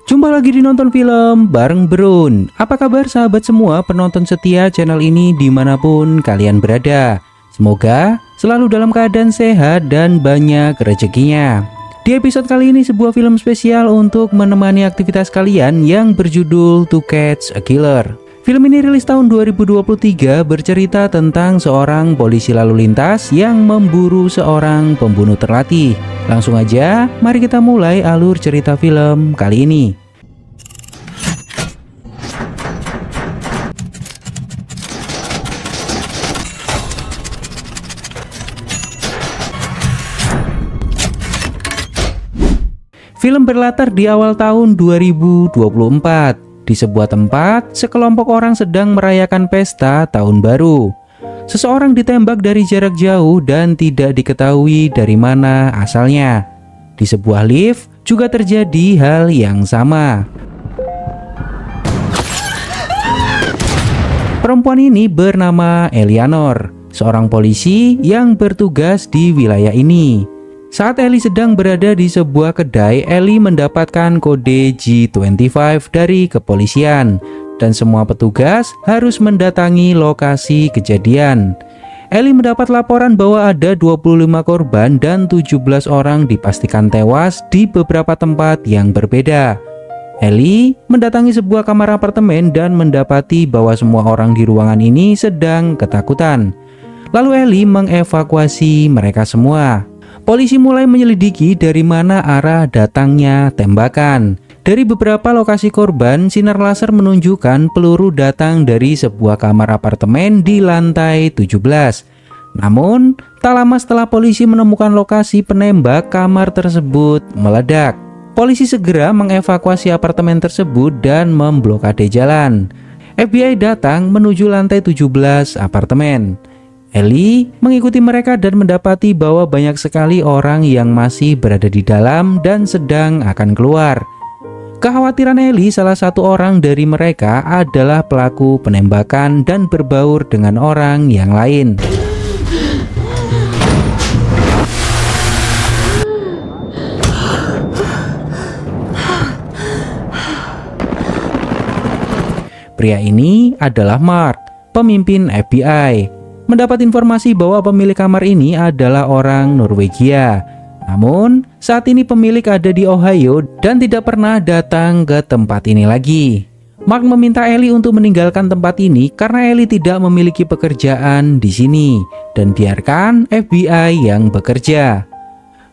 Jumpa lagi di Nonton Film bareng Brun. Apa kabar sahabat semua penonton setia channel ini dimanapun kalian berada? Semoga selalu dalam keadaan sehat dan banyak rezekinya. Di episode kali ini sebuah film spesial untuk menemani aktivitas kalian yang berjudul To Catch a Killer. Film ini rilis tahun 2023, bercerita tentang seorang polisi lalu lintas yang memburu seorang pembunuh terlatih. Langsung aja, mari kita mulai alur cerita film kali ini. Film berlatar di awal tahun 2024. Di sebuah tempat, sekelompok orang sedang merayakan pesta tahun baru. Seseorang ditembak dari jarak jauh dan tidak diketahui dari mana asalnya. Di sebuah lift juga terjadi hal yang sama. Perempuan ini bernama Eleanor, seorang polisi yang bertugas di wilayah ini. Saat Ellie sedang berada di sebuah kedai, Ellie mendapatkan kode G25 dari kepolisian dan semua petugas harus mendatangi lokasi kejadian. Ellie mendapat laporan bahwa ada 25 korban dan 17 orang dipastikan tewas di beberapa tempat yang berbeda. Ellie mendatangi sebuah kamar apartemen dan mendapati bahwa semua orang di ruangan ini sedang ketakutan. Lalu Ellie mengevakuasi mereka semua. Polisi mulai menyelidiki dari mana arah datangnya tembakan. Dari beberapa lokasi korban, sinar laser menunjukkan peluru datang dari sebuah kamar apartemen di lantai 17. Namun, tak lama setelah polisi menemukan lokasi penembak, kamar tersebut meledak. Polisi segera mengevakuasi apartemen tersebut dan memblokade jalan. FBI datang menuju lantai 17 apartemen. Ellie mengikuti mereka dan mendapati bahwa banyak sekali orang yang masih berada di dalam dan sedang akan keluar. Kekhawatiran Ellie, salah satu orang dari mereka adalah pelaku penembakan dan berbaur dengan orang yang lain. Pria ini adalah Mark, pemimpin FBI. Mendapat informasi bahwa pemilik kamar ini adalah orang Norwegia. Namun, saat ini pemilik ada di Ohio dan tidak pernah datang ke tempat ini lagi. Mark meminta Ellie untuk meninggalkan tempat ini karena Ellie tidak memiliki pekerjaan di sini dan biarkan FBI yang bekerja.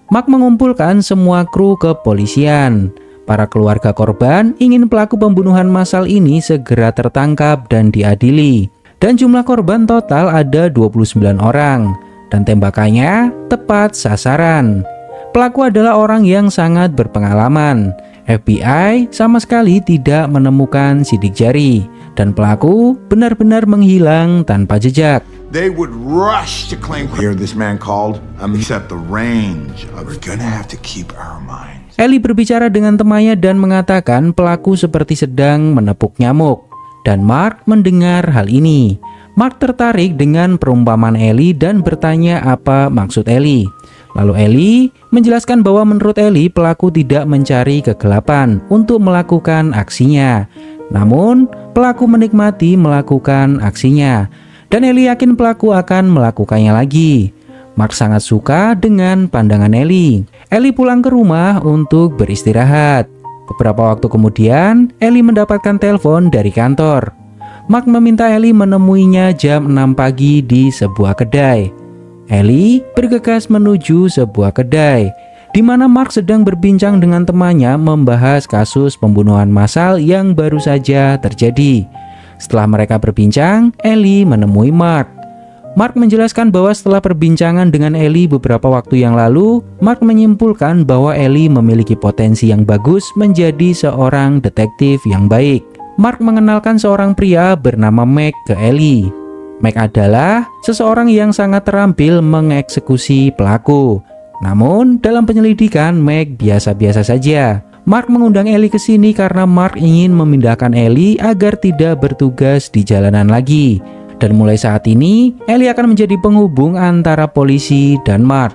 Mark mengumpulkan semua kru kepolisian. Para keluarga korban ingin pelaku pembunuhan massal ini segera tertangkap dan diadili. Dan jumlah korban total ada 29 orang. Dan tembakannya tepat sasaran. Pelaku adalah orang yang sangat berpengalaman. FBI sama sekali tidak menemukan sidik jari. Dan pelaku benar-benar menghilang tanpa jejak. They would rush to claim here this man called except the range. We're gonna have to keep our minds. Ellie berbicara dengan temannya dan mengatakan pelaku seperti sedang menepuk nyamuk. Dan Mark mendengar hal ini. Mark tertarik dengan perumpamaan Ellie dan bertanya apa maksud Ellie. Lalu Ellie menjelaskan bahwa menurut Ellie pelaku tidak mencari kegelapan untuk melakukan aksinya. Namun pelaku menikmati melakukan aksinya. Dan Ellie yakin pelaku akan melakukannya lagi. Mark sangat suka dengan pandangan Ellie. Ellie pulang ke rumah untuk beristirahat. Beberapa waktu kemudian, Ellie mendapatkan telepon dari kantor. Mark meminta Ellie menemuinya jam 6 pagi di sebuah kedai. Ellie bergegas menuju sebuah kedai, di mana Mark sedang berbincang dengan temannya membahas kasus pembunuhan massal yang baru saja terjadi. Setelah mereka berbincang, Ellie menemui Mark. Mark menjelaskan bahwa setelah perbincangan dengan Ellie beberapa waktu yang lalu, Mark menyimpulkan bahwa Ellie memiliki potensi yang bagus menjadi seorang detektif yang baik. Mark mengenalkan seorang pria bernama Meg ke Ellie. Meg adalah seseorang yang sangat terampil mengeksekusi pelaku. Namun, dalam penyelidikan, Meg biasa-biasa saja. Mark mengundang Ellie ke sini karena Mark ingin memindahkan Ellie agar tidak bertugas di jalanan lagi. Dan mulai saat ini, Ellie akan menjadi penghubung antara polisi dan Mark.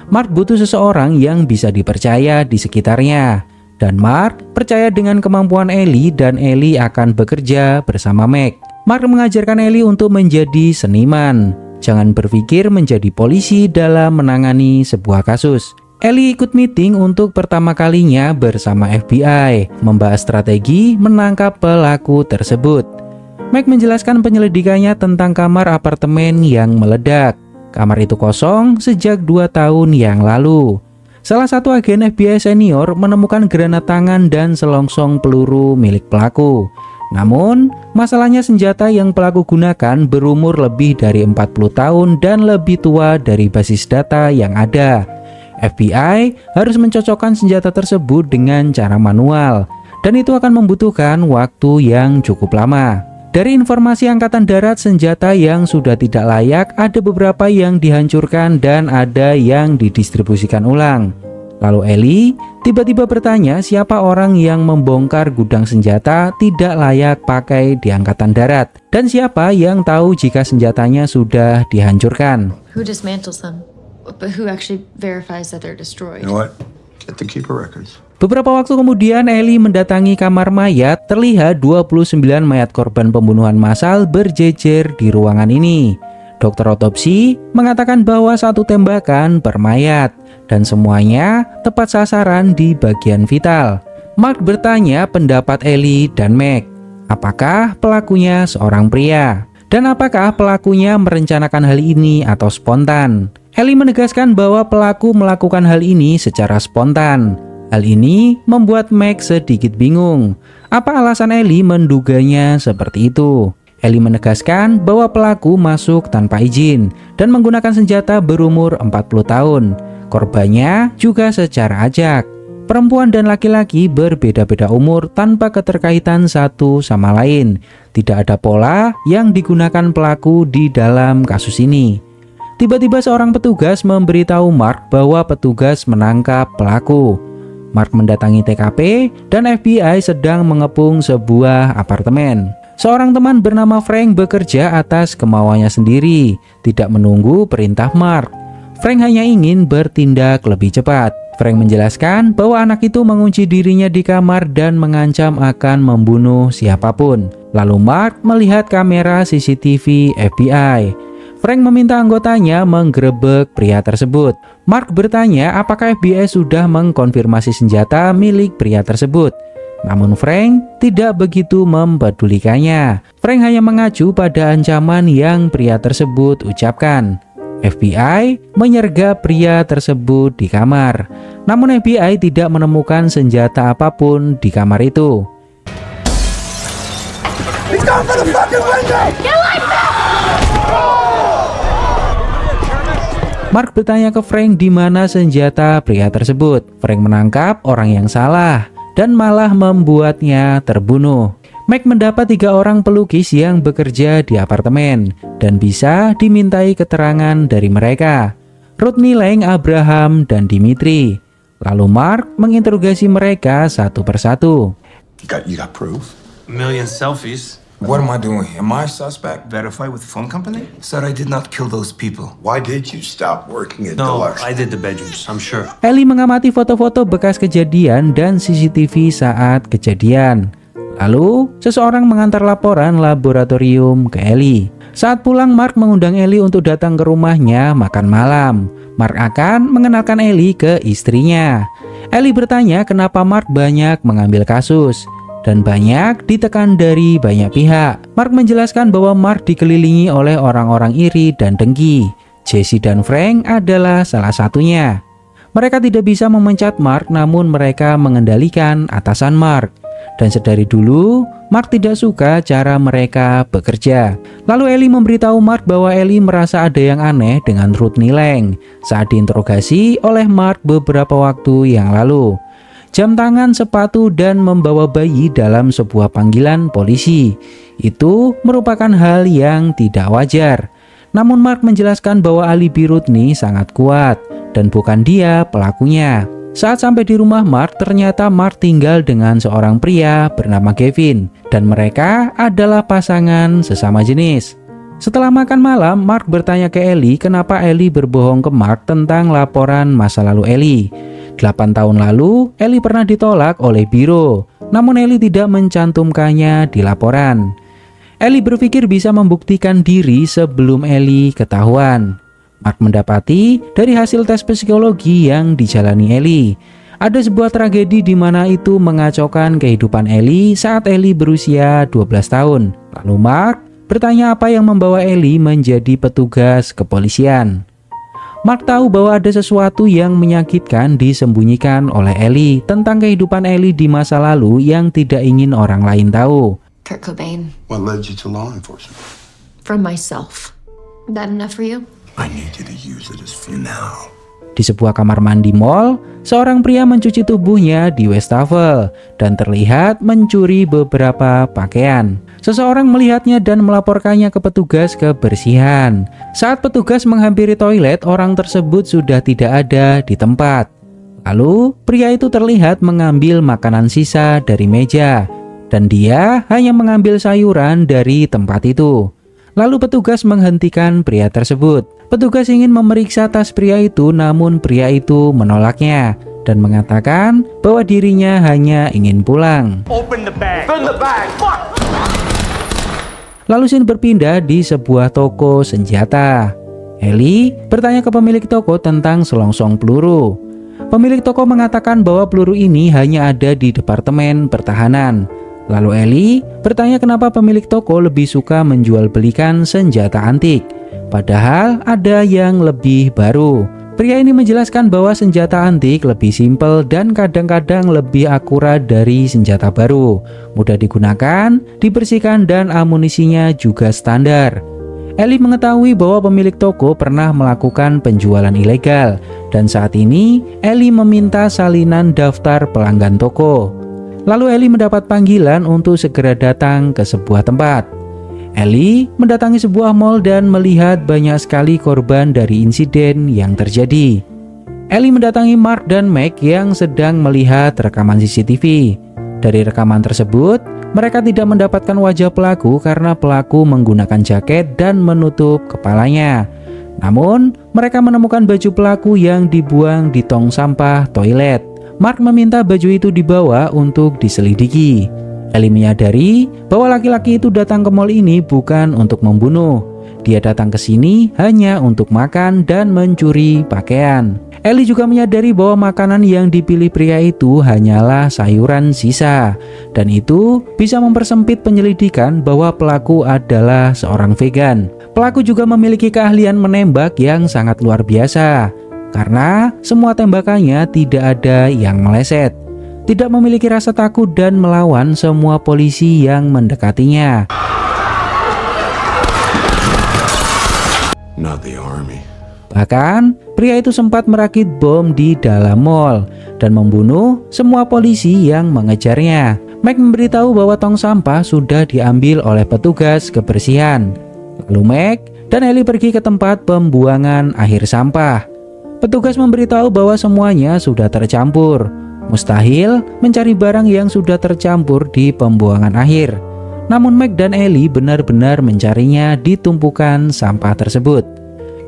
Mark butuh seseorang yang bisa dipercaya di sekitarnya. Dan Mark percaya dengan kemampuan Ellie dan Ellie akan bekerja bersama Meg. Mark mengajarkan Ellie untuk menjadi seniman. Jangan berpikir menjadi polisi dalam menangani sebuah kasus. Ellie ikut meeting untuk pertama kalinya bersama FBI, membahas strategi menangkap pelaku tersebut. Meg menjelaskan penyelidikannya tentang kamar apartemen yang meledak. Kamar itu kosong sejak 2 tahun yang lalu. Salah satu agen FBI senior menemukan granat tangan dan selongsong peluru milik pelaku. Namun, masalahnya senjata yang pelaku gunakan berumur lebih dari 40 tahun dan lebih tua dari basis data yang ada. FBI harus mencocokkan senjata tersebut dengan cara manual, dan itu akan membutuhkan waktu yang cukup lama. Dari informasi Angkatan Darat, senjata yang sudah tidak layak ada beberapa yang dihancurkan dan ada yang didistribusikan ulang. Lalu Ellie tiba-tiba bertanya siapa orang yang membongkar gudang senjata tidak layak pakai di Angkatan Darat, dan siapa yang tahu jika senjatanya sudah dihancurkan. Who dismantles them? But who actually verifies that they're destroyed? You know what? Get the keeper records. Beberapa waktu kemudian Ellie mendatangi kamar mayat. Terlihat 29 mayat korban pembunuhan massal berjejer di ruangan ini. Dokter otopsi mengatakan bahwa satu tembakan per mayat dan semuanya tepat sasaran di bagian vital. Mark bertanya pendapat Ellie dan Meg. Apakah pelakunya seorang pria? Dan apakah pelakunya merencanakan hal ini atau spontan? Ellie menegaskan bahwa pelaku melakukan hal ini secara spontan. Hal ini membuat Meg sedikit bingung. Apa alasan Ellie menduganya seperti itu? Ellie menegaskan bahwa pelaku masuk tanpa izin dan menggunakan senjata berumur 40 tahun. Korbannya juga secara acak. Perempuan dan laki-laki berbeda-beda umur tanpa keterkaitan satu sama lain. Tidak ada pola yang digunakan pelaku di dalam kasus ini. Tiba-tiba seorang petugas memberitahu Mark bahwa petugas menangkap pelaku. Mark mendatangi TKP dan FBI sedang mengepung sebuah apartemen. Seorang teman bernama Frank bekerja atas kemauannya sendiri, tidak menunggu perintah Mark. Frank hanya ingin bertindak lebih cepat. Frank menjelaskan bahwa anak itu mengunci dirinya di kamar dan mengancam akan membunuh siapapun. Lalu Mark melihat kamera CCTV FBI. Frank meminta anggotanya menggerebek pria tersebut. Mark bertanya apakah FBI sudah mengkonfirmasi senjata milik pria tersebut. Namun Frank tidak begitu mempedulikannya. Frank hanya mengacu pada ancaman yang pria tersebut ucapkan. FBI menyergap pria tersebut di kamar. Namun FBI tidak menemukan senjata apapun di kamar itu. He's going for the fucking window! Get like that! Mark bertanya ke Frank di mana senjata pria tersebut. Frank menangkap orang yang salah dan malah membuatnya terbunuh. Meg mendapat 3 orang pelukis yang bekerja di apartemen dan bisa dimintai keterangan dari mereka. Rodney Lang, Abraham, dan Dimitri. Lalu Mark menginterogasi mereka satu persatu. You got proof? A million selfies. What am I doing? Am I a suspect? Verify with phone company? Sir, I did not kill those people. Why did you stop working at No, Deluxe? I did the bedrooms, I'm sure. Ellie mengamati foto-foto bekas kejadian dan CCTV saat kejadian. Lalu, seseorang mengantar laporan laboratorium ke Ellie. Saat pulang, Mark mengundang Ellie untuk datang ke rumahnya makan malam. Mark akan mengenalkan Ellie ke istrinya. Ellie bertanya kenapa Mark banyak mengambil kasus dan banyak ditekan dari banyak pihak. Mark menjelaskan bahwa Mark dikelilingi oleh orang-orang iri dan dengki. Jesse dan Frank adalah salah satunya. Mereka tidak bisa memecat Mark, namun mereka mengendalikan atasan Mark. Dan sedari dulu, Mark tidak suka cara mereka bekerja. Lalu Ellie memberitahu Mark bahwa Ellie merasa ada yang aneh dengan Rodney Lang saat diinterogasi oleh Mark beberapa waktu yang lalu. Jam tangan, sepatu, dan membawa bayi dalam sebuah panggilan polisi. Itu merupakan hal yang tidak wajar. Namun Mark menjelaskan bahwa alibi Rodney sangat kuat dan bukan dia pelakunya. Saat sampai di rumah Mark, ternyata Mark tinggal dengan seorang pria bernama Kevin dan mereka adalah pasangan sesama jenis. Setelah makan malam, Mark bertanya ke Ellie kenapa Ellie berbohong ke Mark tentang laporan masa lalu Ellie. 8 tahun lalu, Ellie pernah ditolak oleh biro, namun Ellie tidak mencantumkannya di laporan. Ellie berpikir bisa membuktikan diri sebelum Ellie ketahuan. Mark mendapati dari hasil tes psikologi yang dijalani Ellie, ada sebuah tragedi di mana itu mengacaukan kehidupan Ellie saat Ellie berusia 12 tahun. Lalu Mark bertanya apa yang membawa Ellie menjadi petugas kepolisian. Mark tahu bahwa ada sesuatu yang menyakitkan disembunyikan oleh Ellie tentang kehidupan Ellie di masa lalu yang tidak ingin orang lain tahu. Kurt Cobain. What led you to law enforcement? From myself. That enough for you? I need you to use it as fuel now. Di sebuah kamar mandi mall, seorang pria mencuci tubuhnya di wastafel dan terlihat mencuri beberapa pakaian. Seseorang melihatnya dan melaporkannya ke petugas kebersihan. Saat petugas menghampiri toilet, orang tersebut sudah tidak ada di tempat. Lalu, pria itu terlihat mengambil makanan sisa dari meja, dan dia hanya mengambil sayuran dari tempat itu. Lalu petugas menghentikan pria tersebut. Petugas ingin memeriksa tas pria itu, namun pria itu menolaknya dan mengatakan bahwa dirinya hanya ingin pulang. Open the bag. Open the bag. Fuck. Lalu scene berpindah di sebuah toko senjata. Ellie bertanya ke pemilik toko tentang selongsong peluru. Pemilik toko mengatakan bahwa peluru ini hanya ada di departemen pertahanan. Lalu Ellie bertanya kenapa pemilik toko lebih suka menjual belikan senjata antik, padahal ada yang lebih baru. Pria ini menjelaskan bahwa senjata antik lebih simpel dan kadang-kadang lebih akurat dari senjata baru, mudah digunakan, dibersihkan, dan amunisinya juga standar. Ellie mengetahui bahwa pemilik toko pernah melakukan penjualan ilegal, dan saat ini Ellie meminta salinan daftar pelanggan toko. Lalu Ellie mendapat panggilan untuk segera datang ke sebuah tempat. Ellie mendatangi sebuah mall dan melihat banyak sekali korban dari insiden yang terjadi. Ellie mendatangi Mark dan Meg yang sedang melihat rekaman CCTV. Dari rekaman tersebut, mereka tidak mendapatkan wajah pelaku karena pelaku menggunakan jaket dan menutup kepalanya. Namun, mereka menemukan baju pelaku yang dibuang di tong sampah toilet. Mark meminta baju itu dibawa untuk diselidiki. Ellie menyadari bahwa laki-laki itu datang ke mall ini bukan untuk membunuh. Dia datang ke sini hanya untuk makan dan mencuri pakaian. Ellie juga menyadari bahwa makanan yang dipilih pria itu hanyalah sayuran sisa, dan itu bisa mempersempit penyelidikan bahwa pelaku adalah seorang vegan. Pelaku juga memiliki keahlian menembak yang sangat luar biasa, karena semua tembakannya tidak ada yang meleset. Tidak memiliki rasa takut dan melawan semua polisi yang mendekatinya. Not the army. Bahkan, pria itu sempat merakit bom di dalam mall dan membunuh semua polisi yang mengejarnya. Meg memberitahu bahwa tong sampah sudah diambil oleh petugas kebersihan. Lalu Meg dan Ellie pergi ke tempat pembuangan akhir sampah. Petugas memberitahu bahwa semuanya sudah tercampur. Mustahil mencari barang yang sudah tercampur di pembuangan akhir. Namun Meg dan Ellie benar-benar mencarinya di tumpukan sampah tersebut.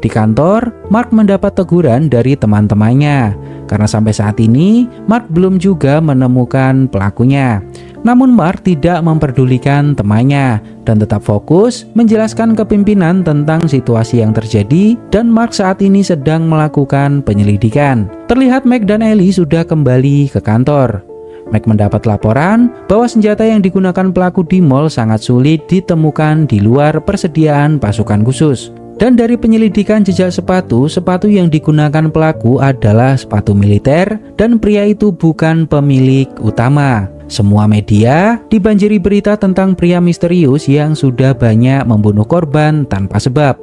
Di kantor, Mark mendapat teguran dari teman-temannya karena sampai saat ini Mark belum juga menemukan pelakunya. Namun Mark tidak memperdulikan temannya dan tetap fokus menjelaskan ke pimpinan tentang situasi yang terjadi, dan Mark saat ini sedang melakukan penyelidikan. Terlihat Meg dan Ellie sudah kembali ke kantor. Meg mendapat laporan bahwa senjata yang digunakan pelaku di mall sangat sulit ditemukan di luar persediaan pasukan khusus. Dan dari penyelidikan jejak sepatu yang digunakan pelaku adalah sepatu militer, dan pria itu bukan pemilik utama. Semua media dibanjiri berita tentang pria misterius yang sudah banyak membunuh korban tanpa sebab.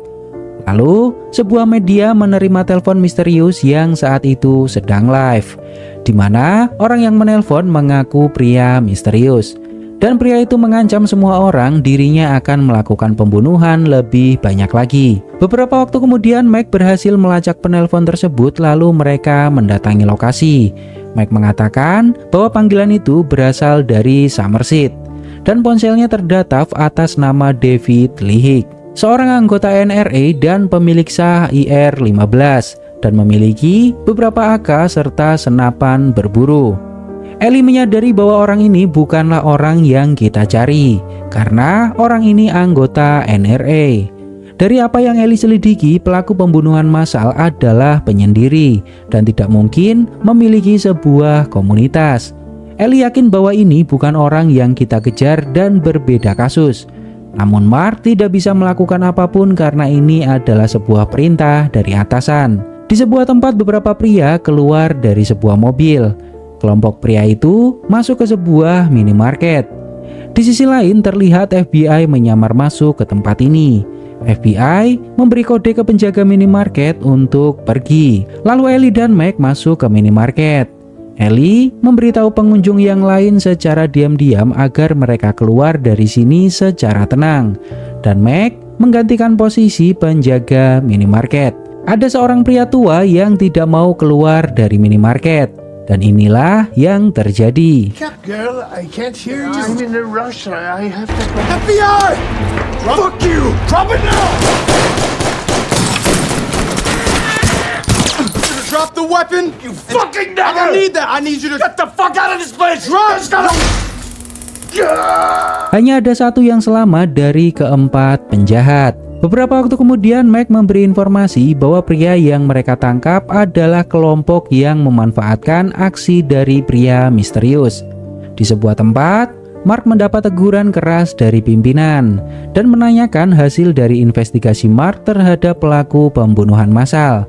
Lalu, sebuah media menerima telepon misterius yang saat itu sedang live, di mana orang yang menelpon mengaku pria misterius. Dan pria itu mengancam semua orang dirinya akan melakukan pembunuhan lebih banyak lagi. Beberapa waktu kemudian Meg berhasil melacak penelpon tersebut, lalu mereka mendatangi lokasi. Meg mengatakan bahwa panggilan itu berasal dari Somerset dan ponselnya terdata atas nama David Lehick. seorang anggota NRA dan pemilik sah IR-15 dan memiliki beberapa AK serta senapan berburu. Ellie menyadari bahwa orang ini bukanlah orang yang kita cari karena orang ini anggota NRA. Dari apa yang Ellie selidiki, pelaku pembunuhan massal adalah penyendiri dan tidak mungkin memiliki sebuah komunitas. Ellie yakin bahwa ini bukan orang yang kita kejar dan berbeda kasus. Namun Mark tidak bisa melakukan apapun karena ini adalah sebuah perintah dari atasan. Di sebuah tempat beberapa pria keluar dari sebuah mobil. Kelompok pria itu masuk ke sebuah minimarket. Di sisi lain terlihat FBI menyamar masuk ke tempat ini. FBI memberi kode ke penjaga minimarket untuk pergi. Lalu Ellie dan Meg masuk ke minimarket. Ellie memberitahu pengunjung yang lain secara diam-diam agar mereka keluar dari sini secara tenang. Dan Meg menggantikan posisi penjaga minimarket. Ada seorang pria tua yang tidak mau keluar dari minimarket. Dan inilah yang terjadi. Girl, I can't hear you. I'm in a rush. I have to go. FBI! Fuck you! Drop it now! Drop the weapon! You fucking I never! don't need that. I need you to Get the fuck out of this place! Drop! Hanya ada satu yang selamat dari keempat penjahat. Beberapa waktu kemudian Meg memberi informasi bahwa pria yang mereka tangkap adalah kelompok yang memanfaatkan aksi dari pria misterius. Di sebuah tempat, Mark mendapat teguran keras dari pimpinan dan menanyakan hasil dari investigasi Mark terhadap pelaku pembunuhan massal.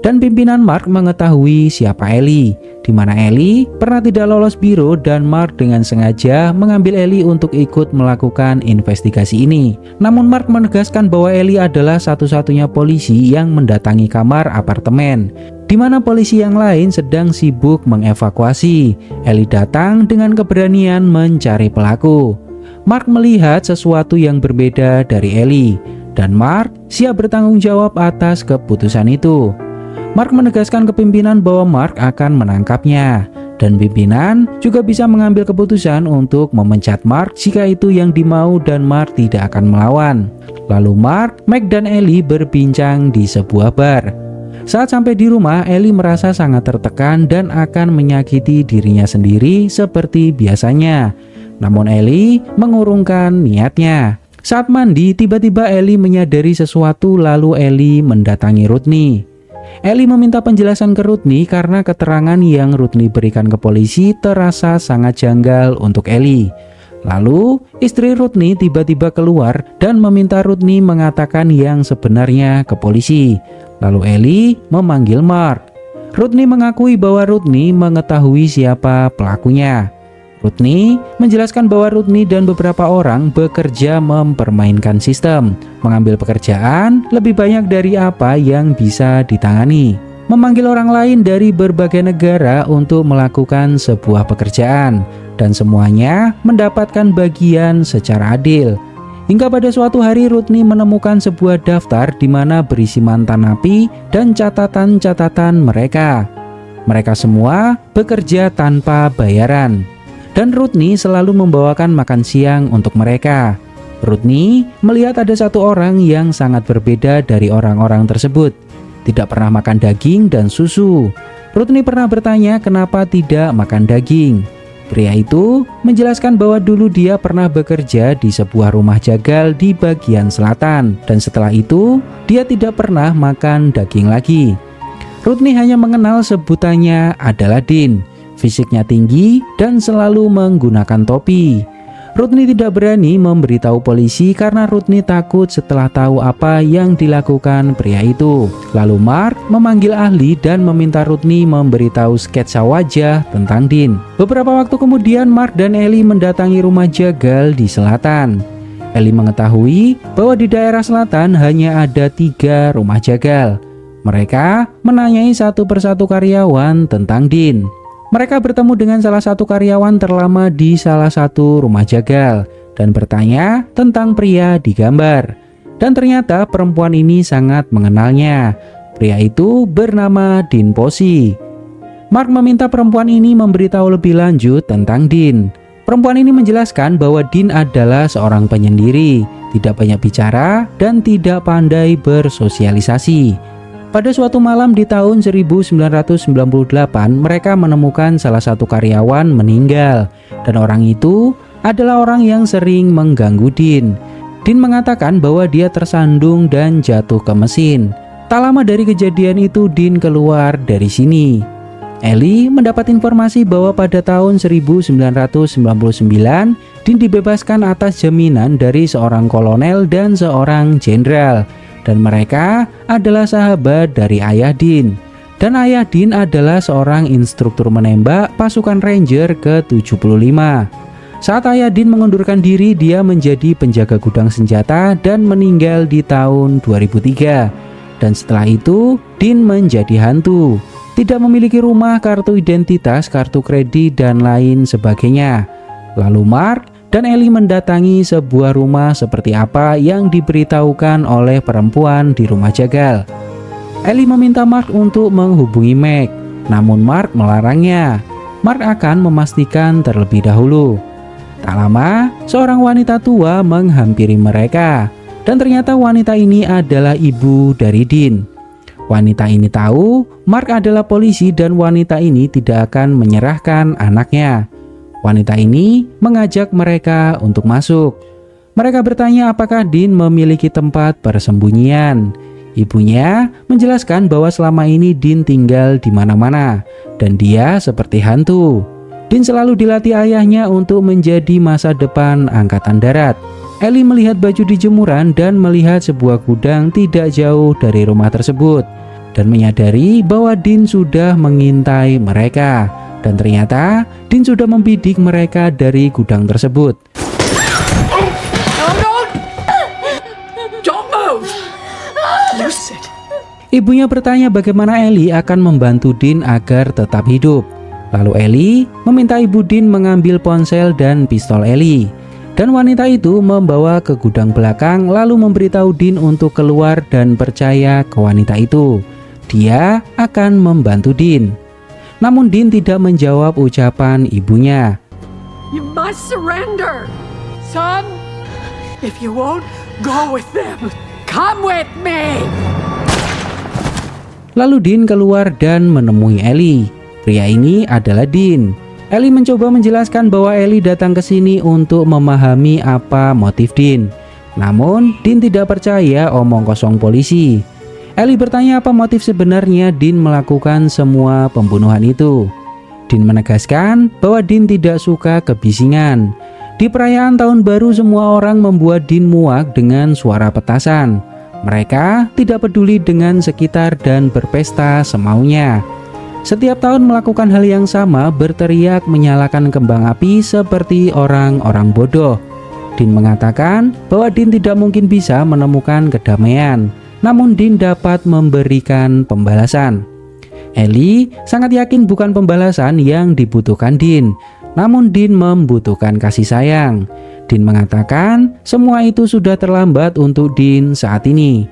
Dan pimpinan Mark mengetahui siapa Ellie, di mana Ellie pernah tidak lolos biro dan Mark dengan sengaja mengambil Ellie untuk ikut melakukan investigasi ini. Namun Mark menegaskan bahwa Ellie adalah satu-satunya polisi yang mendatangi kamar apartemen, di mana polisi yang lain sedang sibuk mengevakuasi. Ellie datang dengan keberanian mencari pelaku. Mark melihat sesuatu yang berbeda dari Ellie, dan Mark siap bertanggung jawab atas keputusan itu. Mark menegaskan ke pimpinan bahwa Mark akan menangkapnya, dan pimpinan juga bisa mengambil keputusan untuk memecat Mark jika itu yang dimau dan Mark tidak akan melawan. Lalu Mark, Meg dan Ellie berbincang di sebuah bar. Saat sampai di rumah, Ellie merasa sangat tertekan dan akan menyakiti dirinya sendiri seperti biasanya. Namun Ellie mengurungkan niatnya. Saat mandi, tiba-tiba Ellie menyadari sesuatu lalu Ellie mendatangi Rodney. Ellie meminta penjelasan ke Rodney karena keterangan yang Rodney berikan ke polisi terasa sangat janggal untuk Ellie. Lalu, istri Rodney tiba-tiba keluar dan meminta Rodney mengatakan yang sebenarnya ke polisi. Lalu Ellie memanggil Mark. Rodney mengakui bahwa Rodney mengetahui siapa pelakunya. Rodney menjelaskan bahwa Rodney dan beberapa orang bekerja mempermainkan sistem, mengambil pekerjaan lebih banyak dari apa yang bisa ditangani, memanggil orang lain dari berbagai negara untuk melakukan sebuah pekerjaan, dan semuanya mendapatkan bagian secara adil. Hingga pada suatu hari Rodney menemukan sebuah daftar di mana berisi mantan napi dan catatan-catatan mereka. Mereka semua bekerja tanpa bayaran. Dan Rodney selalu membawakan makan siang untuk mereka. Rodney melihat ada satu orang yang sangat berbeda dari orang-orang tersebut. Tidak pernah makan daging dan susu. Rodney pernah bertanya kenapa tidak makan daging. Pria itu menjelaskan bahwa dulu dia pernah bekerja di sebuah rumah jagal di bagian selatan. Dan setelah itu, dia tidak pernah makan daging lagi. Rodney hanya mengenal sebutannya adalah Dean. Fisiknya tinggi dan selalu menggunakan topi. Rodney tidak berani memberitahu polisi karena Rodney takut setelah tahu apa yang dilakukan pria itu. Lalu Mark memanggil ahli dan meminta Rodney memberitahu sketsa wajah tentang Dean. Beberapa waktu kemudian Mark dan Ellie mendatangi rumah jagal di selatan. Ellie mengetahui bahwa di daerah selatan hanya ada 3 rumah jagal. Mereka menanyai satu persatu karyawan tentang Dean. Mereka bertemu dengan salah satu karyawan terlama di salah satu rumah jagal dan bertanya tentang pria di gambar. Dan ternyata perempuan ini sangat mengenalnya. Pria itu bernama Dean Posey. Mark meminta perempuan ini memberitahu lebih lanjut tentang Dean. Perempuan ini menjelaskan bahwa Dean adalah seorang penyendiri, tidak banyak bicara, dan tidak pandai bersosialisasi. Pada suatu malam di tahun 1998, mereka menemukan salah satu karyawan meninggal, dan orang itu adalah orang yang sering mengganggu Dean. Dean mengatakan bahwa dia tersandung dan jatuh ke mesin. Tak lama dari kejadian itu, Dean keluar dari sini. Ellie mendapat informasi bahwa pada tahun 1999, Dean dibebaskan atas jaminan dari seorang kolonel dan seorang jenderal, dan mereka adalah sahabat dari ayah Dean. Dan ayah Dean adalah seorang instruktur menembak pasukan Ranger ke-75. Saat ayah Dean mengundurkan diri, dia menjadi penjaga gudang senjata dan meninggal di tahun 2003. Dan setelah itu, Dean menjadi hantu. Tidak memiliki rumah, kartu identitas, kartu kredit, dan lain sebagainya. Lalu Mark dan Ellie mendatangi sebuah rumah seperti apa yang diberitahukan oleh perempuan di rumah jagal. Ellie meminta Mark untuk menghubungi Meg, namun Mark melarangnya. Mark akan memastikan terlebih dahulu. Tak lama, seorang wanita tua menghampiri mereka, dan ternyata wanita ini adalah ibu dari Dean. Wanita ini tahu Mark adalah polisi dan wanita ini tidak akan menyerahkan anaknya. Wanita ini mengajak mereka untuk masuk. Mereka bertanya apakah Dean memiliki tempat persembunyian. Ibunya menjelaskan bahwa selama ini Dean tinggal di mana-mana dan dia seperti hantu. Dean selalu dilatih ayahnya untuk menjadi masa depan angkatan darat. Ellie melihat baju di jemuran dan melihat sebuah gudang tidak jauh dari rumah tersebut, dan menyadari bahwa Dean sudah mengintai mereka. Dan ternyata Dean sudah membidik mereka dari gudang tersebut. Ibunya bertanya bagaimana Ellie akan membantu Dean agar tetap hidup. Lalu Ellie meminta ibu Dean mengambil ponsel dan pistol Ellie. Dan wanita itu membawa ke gudang belakang lalu memberitahu Dean untuk keluar dan percaya ke wanita itu. Dia akan membantu Dean. Namun Dean tidak menjawab ucapan ibunya. You must surrender, son. If you won't, go with them. Come with me. Lalu Dean keluar dan menemui Ellie. Pria ini adalah Dean. Ellie mencoba menjelaskan bahwa Ellie datang ke sini untuk memahami apa motif Dean. Namun Dean tidak percaya omong kosong polisi. Ellie bertanya apa motif sebenarnya Dean melakukan semua pembunuhan itu. Dean menegaskan bahwa Dean tidak suka kebisingan. Di perayaan tahun baru semua orang membuat Dean muak dengan suara petasan. Mereka tidak peduli dengan sekitar dan berpesta semaunya. Setiap tahun melakukan hal yang sama, berteriak, menyalakan kembang api seperti orang-orang bodoh. Dean mengatakan bahwa Dean tidak mungkin bisa menemukan kedamaian, namun Dean dapat memberikan pembalasan. Ellie sangat yakin bukan pembalasan yang dibutuhkan Dean, namun Dean membutuhkan kasih sayang. Dean mengatakan semua itu sudah terlambat untuk Dean saat ini.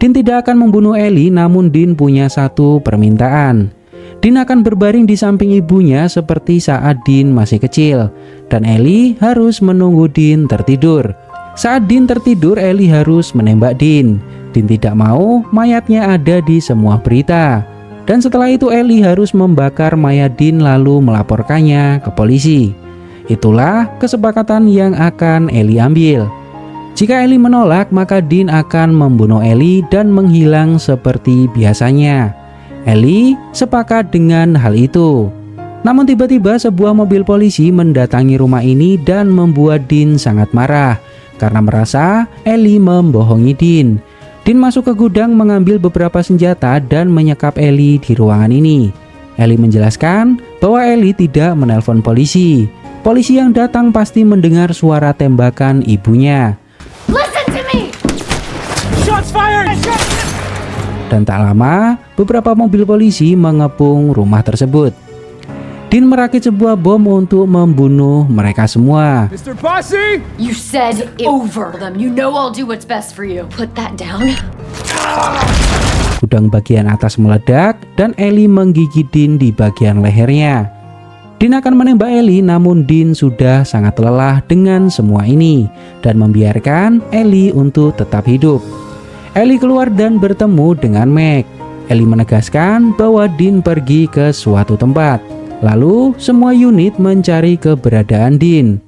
Dean tidak akan membunuh Ellie, namun Dean punya satu permintaan. Dean akan berbaring di samping ibunya seperti saat Dean masih kecil, dan Ellie harus menunggu Dean tertidur. Saat Dean tertidur, Ellie harus menembak Dean. Dean tidak mau mayatnya ada di semua berita. Dan setelah itu Ellie harus membakar mayat Dean lalu melaporkannya ke polisi. Itulah kesepakatan yang akan Ellie ambil. Jika Ellie menolak, maka Dean akan membunuh Ellie dan menghilang seperti biasanya. Ellie sepakat dengan hal itu. Namun tiba-tiba sebuah mobil polisi mendatangi rumah ini dan membuat Dean sangat marah karena merasa Ellie membohongi Dean. Dean masuk ke gudang mengambil beberapa senjata dan menyekap Ellie di ruangan ini. Ellie menjelaskan bahwa Ellie tidak menelpon polisi. Polisi yang datang pasti mendengar suara tembakan ibunya. Listen to me! Shots fired! Dan tak lama, beberapa mobil polisi mengepung rumah tersebut. Dean merakit sebuah bom untuk membunuh mereka semua. Mr. Posse! You said it over them. You know I'll do what's best for you. Put that down. Gudang bagian atas meledak dan Ellie menggigit Dean di bagian lehernya. Dean akan menembak Ellie, namun Dean sudah sangat lelah dengan semua ini dan membiarkan Ellie untuk tetap hidup. Ellie keluar dan bertemu dengan Meg. Ellie menegaskan bahwa Dean pergi ke suatu tempat. Lalu semua unit mencari keberadaan Dean.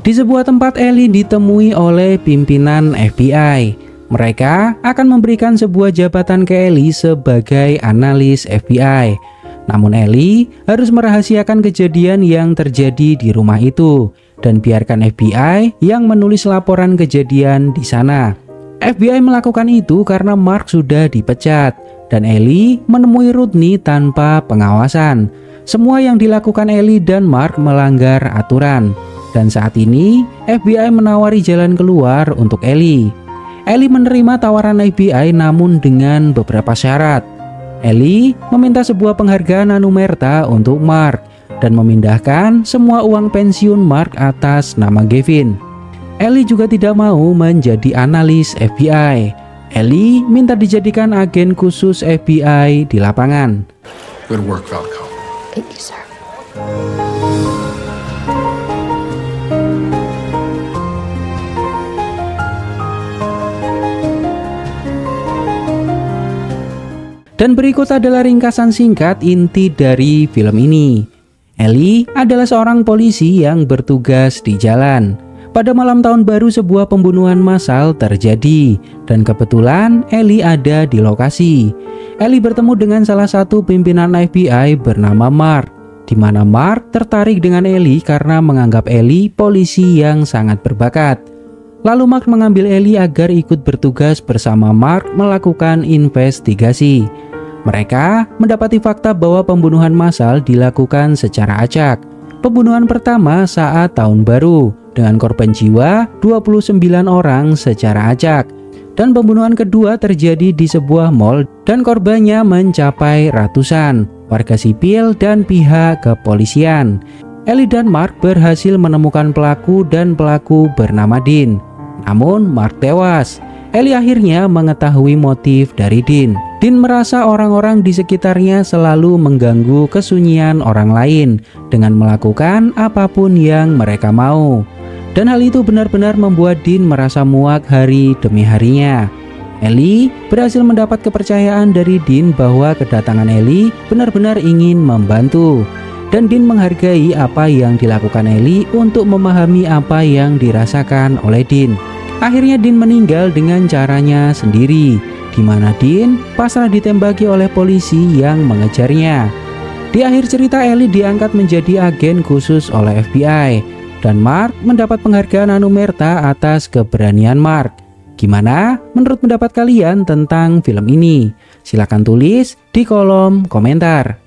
Di sebuah tempat Ellie ditemui oleh pimpinan FBI. Mereka akan memberikan sebuah jabatan ke Ellie sebagai analis FBI. Namun Ellie harus merahasiakan kejadian yang terjadi di rumah itu dan biarkan FBI yang menulis laporan kejadian di sana. FBI melakukan itu karena Mark sudah dipecat dan Ellie menemui Rodney tanpa pengawasan. Semua yang dilakukan Ellie dan Mark melanggar aturan. Dan saat ini FBI menawari jalan keluar untuk Ellie. Ellie menerima tawaran FBI namun dengan beberapa syarat. Ellie meminta sebuah penghargaan anumerta untuk Mark dan memindahkan semua uang pensiun Mark atas nama Gavin. Ellie juga tidak mau menjadi analis FBI. Ellie minta dijadikan agen khusus FBI di lapangan. Good work, Falco. Thank you, sir. Dan berikut adalah ringkasan singkat inti dari film ini. Ellie adalah seorang polisi yang bertugas di jalan. Pada malam tahun baru sebuah pembunuhan massal terjadi dan kebetulan Ellie ada di lokasi. Ellie bertemu dengan salah satu pimpinan FBI bernama Mark, di mana Mark tertarik dengan Ellie karena menganggap Ellie polisi yang sangat berbakat. Lalu Mark mengambil Ellie agar ikut bertugas bersama Mark melakukan investigasi. Mereka mendapati fakta bahwa pembunuhan massal dilakukan secara acak. Pembunuhan pertama saat tahun baru dengan korban jiwa 29 orang secara acak. Dan pembunuhan kedua terjadi di sebuah mall dan korbannya mencapai ratusan warga sipil dan pihak kepolisian. Ellie dan Mark berhasil menemukan pelaku dan pelaku bernama Dean. Namun Mark tewas. Ellie akhirnya mengetahui motif dari Dean. Dean merasa orang-orang di sekitarnya selalu mengganggu kesunyian orang lain dengan melakukan apapun yang mereka mau. Dan hal itu benar-benar membuat Dean merasa muak hari demi harinya. Ellie berhasil mendapat kepercayaan dari Dean bahwa kedatangan Ellie benar-benar ingin membantu. Dan Dean menghargai apa yang dilakukan Ellie untuk memahami apa yang dirasakan oleh Dean. Akhirnya Dean meninggal dengan caranya sendiri, di mana Dean pasrah ditembaki oleh polisi yang mengejarnya. Di akhir cerita Ellie diangkat menjadi agen khusus oleh FBI dan Mark mendapat penghargaan anumerta atas keberanian Mark. Gimana menurut pendapat kalian tentang film ini? Silahkan tulis di kolom komentar.